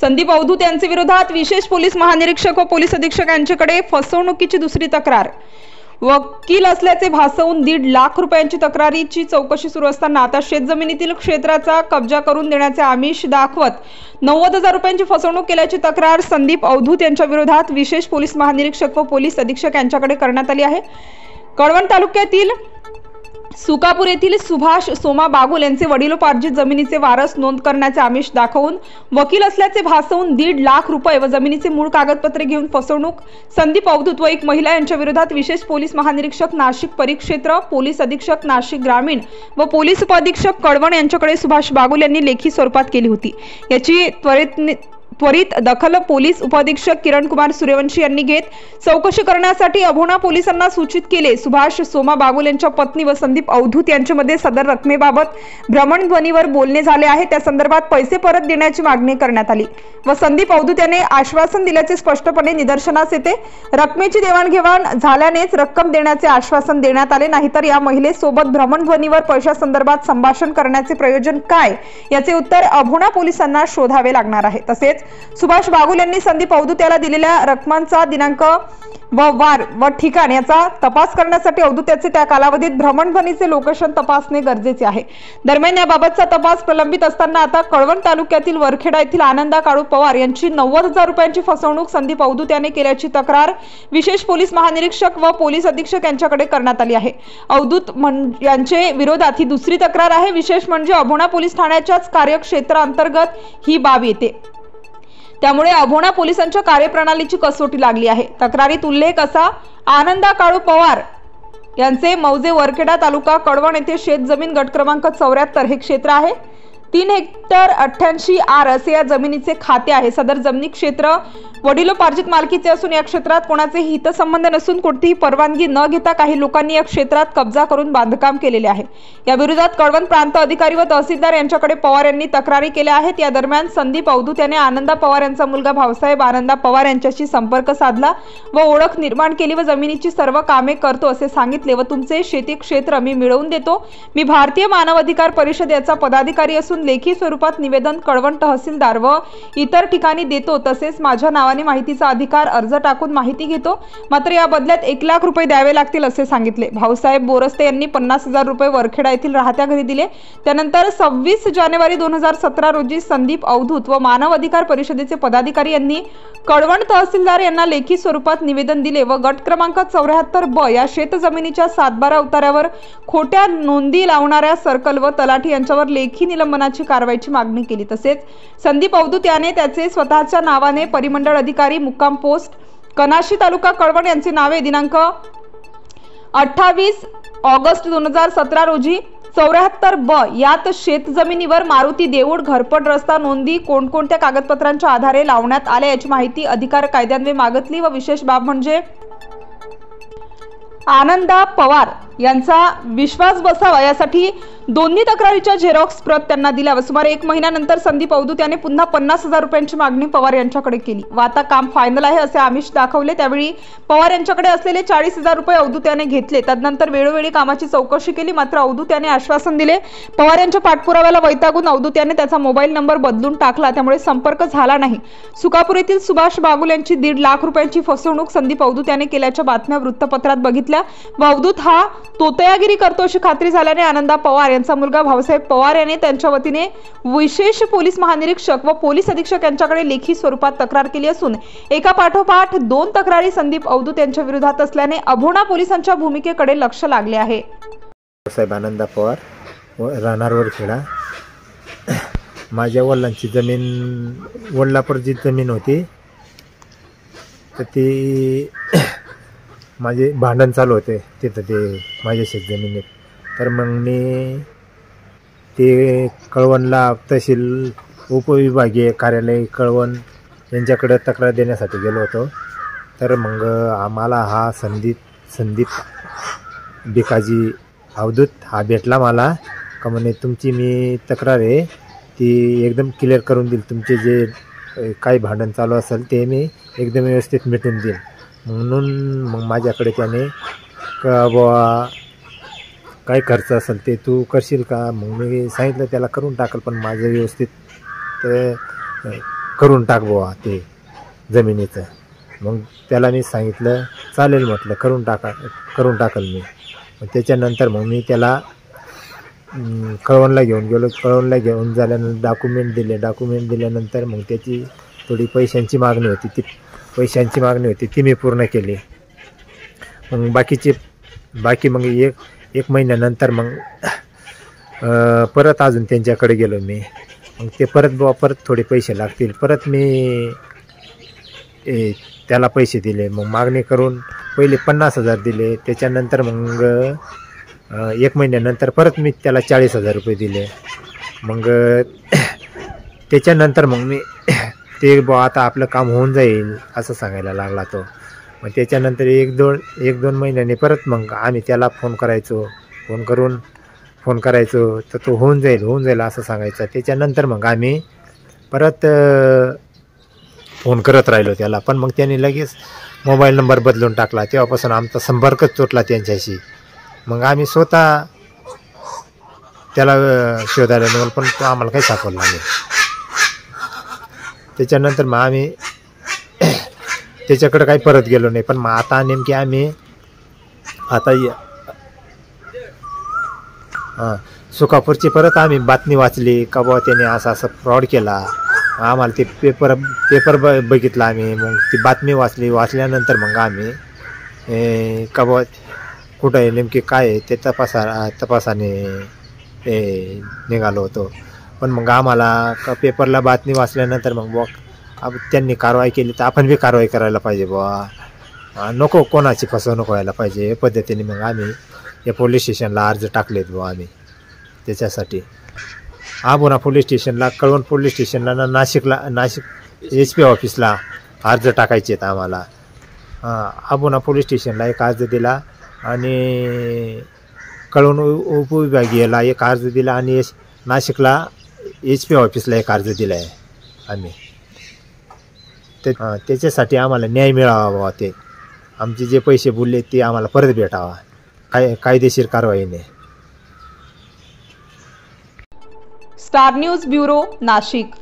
संदीप अवधूत यांच्या विरोधात विशेष पोलीस महानिरीक्षक व पोलीस अधीक्षक यांच्याकडे फसवणुकीची दुसरी तक्रार। वकील असल्याचे भासवून 1.5 लाख रुपयांची तक्रारीची चौकशी सुरू असताना आता शेतजमिनीतील क्षेत्राचा कब्जा करून देण्याचे आमिष दाखवत 90,000 रुपयांची फसवणूक केल्याची तक्रार संदीप अवधूत यांच्या विरोधात विशेष पोलीस महानिरीक्षक व पोलीस अधीक्षक यांच्याकडे करण्यात आली आहे। कळवण तालुक्यातील सुकापूर येथील सुभाष सोमा बागुल यांचे वडिलोपार्जित जमिनीचे वारस नोंद करण्याचे आमिष दाखवून वकील असल्याचे भासवून 1.5 लाख रुपये व जमिनीचे मूळ कागदपत्रे घेऊन फसवणूक संदीप अवधूत व एक महिला यांच्या विरोधात विशेष पोलीस महानिरीक्षक नाशिक परिक्षेत्र, पोलीस अधीक्षक नाशिक ग्रामीण व पोलीस उपअधीक्षक कळवण यांच्याकडे सुभाष बागुल यांनी लेखी स्वरूपात केली होती। याची त्वरित दखल पोलीस उपअधीक्षक किरण कुमार सूर्यवंशी यांनी घेत चौकशी करण्यासाठी अभोणा पोलिसांना सूचित केले। सुभाष सोमा बागुल यांच्या पत्नी व संदीप अवधूत यांच्यामध्ये सदर रकमेबाबत भ्रमणध्वनीवर बोलणे झाले आहे। त्या संदर्भात पैसे परत देण्याची मागणी करण्यात आली व संदीप अवधूत यांनी आश्वासन दिल्याचे स्पष्टपणे निदर्शनास येते। रकमेची देवाणघेवाण झाल्यानेच रक्कम देण्याचे आश्वासन देण्यात आले, नाहीतर या महिलेसोबत भ्रमणध्वनीवर पैशासंदर्भात संभाषण करण्याचे प्रयोजन काय याचे उत्तर अभोणा पोलिसांना शोधावे लागणार आहे। तसेच सुभाष बागुल यांनी संदीप अवधूत याला दिलेल्या रकमांचा दिनांक व वार व ठिकाण याचा तपास करण्यासाठी अवधूत याचे त्या कालावधीत भ्रमणध्वनीचे लोकेशन तपासणे गरजेचे आहे। दरम्यान याबाबतचा तपास प्रलंबित असताना आता कळवण तालुक्यातील वरखेडा येथील आनंदा काळू पवार यांची 90,000 रुपयांची फसवणूक संदीप अवधूत याने केल्याची तक्रार विशेष पोलीस महानिरीक्षक व पोलीस अधीक्षक यांच्याकडे करण्यात आली आहे। अवधूत यांचे विरोधात ही दुसरी तक्रार आहे। विशेष म्हणजे अभोणा पोलीस ठाण्याच्याच कार्यक्षेत्रांतर्गत ही बाब येते, त्यामुळे अभोणा पोलिसांच्या कार्यप्रणालीची कसोटी लागली आहे। तक्रारीत उल्लेख असा, आनंदा काळू पवार यांचे मौजे वरखेडा तालुका कळवण येथे शेतजमीन गट क्रमांक 74 हे क्षेत्र आहे। 3 हेक्टर 88 आर असे या जमिनीचे खाते आहे। सदर जमिनी क्षेत्र वडिलोपार्जित मालकीचे असून या क्षेत्रात कोणाचे हितसंबंध नसून कोणतीही परवानगी न घेता काही लोकांनी या क्षेत्रात कब्जा करून बांधकाम केलेले आहे। या विरोधात कळवण प्रांत अधिकारी व तहसीलदार यांच्याकडे पवार यांनी तक्रारी केल्या आहेत। या दरम्यान संदीप अवधूत याने आनंदा पवार यांचा मुलगा भाऊसाहेब आनंदा पवार यांच्याशी संपर्क साधला व ओळख निर्माण केली व जमिनीची सर्व कामे करतो असे सांगितले व तुमचे शेती क्षेत्र मी मिळवून देतो। मी भारतीय मानव अधिकार परिषद याचा पदाधिकारी असून लेखी स्वरूपात निवेदन कळवण तहसीलदार व इतर ठिकाणी देतो, तसेच माझ्या नावाने माहितीचा अधिकार अर्ज टाकून माहिती घेतो, मात्र या बदल्यात 1 लाख रुपये द्यावे लागतील असे सांगितले। भाऊसाहेब बोरस्ते यांनी 50,000 रुपये वरखेडा येथील राहत्या घरी दिले। त्यानंतर 26 जानेवारी 2017 रोजी संदीप अवधूत व मानव अधिकार परिषदेचे पदाधिकारी यांनी कळवण तहसीलदार यांना लेखी स्वरूपात निवेदन दिले व गट क्रमांक 74 ब या शेतजमिनीच्या 7/12 उतार्यावर खोट्या नोंदी लावणाऱ्या सर्कल व तलाठी यांच्यावर लेखी निलंबनाची कारवाईची मागणी केली। तसेच संदीप अवधूत याने त्याचे स्वतःच्या नावाने परिमंडळ अधिकारी मुक्काम पोस्ट कनाशी तालुका कळवण यांचे नावे दिनांक 28 ऑगस्ट 2017 रोजी 74 ब यात शेतजमिनीवर मारुती देऊळ घरपट रस्ता नोंदी कोणकोणत्या कागदपत्रांच्या आधारे लावण्यात आल्या याची माहिती अधिकार कायद्यान्वये मागितली व विशेष बाब म्हणजे आनंदा पवार यांचा विश्वास बसावा यासाठी दोन्ही तक्रारीच्या झेरॉक्स प्रत त्यांना दिल्या व सुमारे 1 महिन्यानंतर संदीप अवधूत याने पुन्हा 50,000 रुपयांची मागणी पवार यांच्याकडे केली व आता काम फायनल आहे असे आमिष दाखवले। त्यावेळी पवार यांच्याकडे असलेले 40,000 रुपये अवधूत याने घेतले। तदनंतर वेळोवेळी कामाची चौकशी केली, मात्र अवधूत याने आश्वासन दिले। पवार यांच्या पाठपुराव्याला वैतागून अवधूत याने त्याचा मोबाईल नंबर बदलून टाकला, त्यामुळे संपर्क झाला नाही। सुकापूर येथील सुभाष बागुल यांची 1.5 लाख रुपयांची फसवणूक संदीप अवधूत याने केल्याच्या बातम्या वृत्तपत्रात बघितल्या व अवधूत हा तोतयागिरी करतो अशी खात्री झाल्याने आनंदा पवार यांचा मुलगा भाऊसाहेब पवार याने त्यांच्या वतीने विशेष पोलीस महानिरीक्षक व पोलीस अधीक्षक यांच्याकडे लेखी स्वरूपात तक्रार केली असून एका पाठोपाठ 2 तक्रारी संदीप अवधूत यांच्या विरोधात असल्याने अभोणा पोलिसांच्या भूमिकेकडे लक्ष लागले आहे। भाऊसाहेब आनंदा पवार राहणार वरखेडा। माझ्या वडिलांची जमीन वडलापूरची जमीन होती, तर ती माझे भांडण चालू होते तिथं ते माझ्या शेतजमिनीत। तर मग मी ते कळवणला तहसील उपविभागीय कार्यालय कळवण यांच्याकडे तक्रार देण्यासाठी गेलो होतो। तर मग आम्हाला हा संदीप भिकाजी अवधूत हा भेटला मला का म्हणे तुमची मी तक्रार आहे ती एकदम क्लिअर करून देईल, तुमचे जे काही भांडण चालू असेल ते मी एकदम व्यवस्थित मिटून देईल म्हणून मग माझ्याकडे त्याने का बुवा काय खर्च असेल ते तू करशील का? मग मी सांगितलं त्याला करून टाकल, पण माझं व्यवस्थित करून टाक बुवा ते जमिनीचं. मग त्याला मी सांगितलं चालेल म्हटलं करून टाकल मी. मग त्याच्यानंतर मग मी त्याला कळवणला घेऊन गेलो. कळवणला घेऊन झाल्यानंतर डॉक्युमेंट दिल्यानंतर मग त्याची थोडी पैशांची मागणी होती ती मी पूर्ण केली. मग बाकी मग एक महिन्यानंतर मग परत अजून त्यांच्याकडे गेलो मी. मग ते परत थोडे पैसे लागतील, परत मी त्याला पैसे दिले. मग मागणी करून पहिले 50,000 दिले. त्याच्यानंतर मग 1 महिन्यानंतर परत मी त्याला 40,000 रुपये दिले. मग त्याच्यानंतर मग मी ते बुवा आता आपलं काम होऊन जाईल असं सांगायला लागला तो. मग त्याच्यानंतर एक दोन महिन्याने परत मग आम्ही त्याला फोन करायचो तर तो होऊन जाईल असं सांगायचा. त्याच्यानंतर मग आम्ही परत फोन करत राहिलो त्याला, पण मग त्याने लगेच मोबाईल नंबर बदलून टाकला. तेव्हापासून आमचा संपर्कच तुटला त्यांच्याशी. मग आम्ही स्वतः त्याला शोधायला निघालो, पण तो आम्हाला काही सापडला नाही. त्याच्यानंतर मग आम्ही त्याच्याकडे काही परत गेलो नाही. पण मग आता नेमकी आम्ही सुकापूरची परत आम्ही बातमी वाचली का बुवा त्याने असं फ्रॉड केला. आम्हाला ते पेपर बघितला आम्ही. मग ती बातमी वाचल्यानंतर मग आम्ही का बुवा कुठं आहे नेमके काय आहे ते तपासाने निघालो होतो. पण मग आम्हाला पेपरला बातमी वाचल्यानंतर मग बुवा त्यांनी कारवाई केली तर आपण बी कारवाई करायला पाहिजे बुवा, नको कोणाची फसवणूक व्हायला पाहिजे. या पद्धतीने मग आम्ही या पोलीस स्टेशनला अर्ज टाकलेत बुवा आम्ही त्याच्यासाठी. आबोना पोलीस स्टेशनला, कळवण पोलीस स्टेशनला, नाशिक SP ऑफिसला अर्ज टाकायचे आहेत आम्हाला. आबोना पोलीस स्टेशनला एक अर्ज दिला आणि कळवण उपविभागीयला एक अर्ज दिला आणि नाशिकला SP ऑफिसला एक अर्ज दिला आहे आम्ही. त्याच्यासाठी आम्हाला न्याय मिळावा बाबा, ते आमचे जे पैसे बुडले ते आम्हाला परत भेटावा कायदेशीर कारवाईने. Star news bureau, Nashik.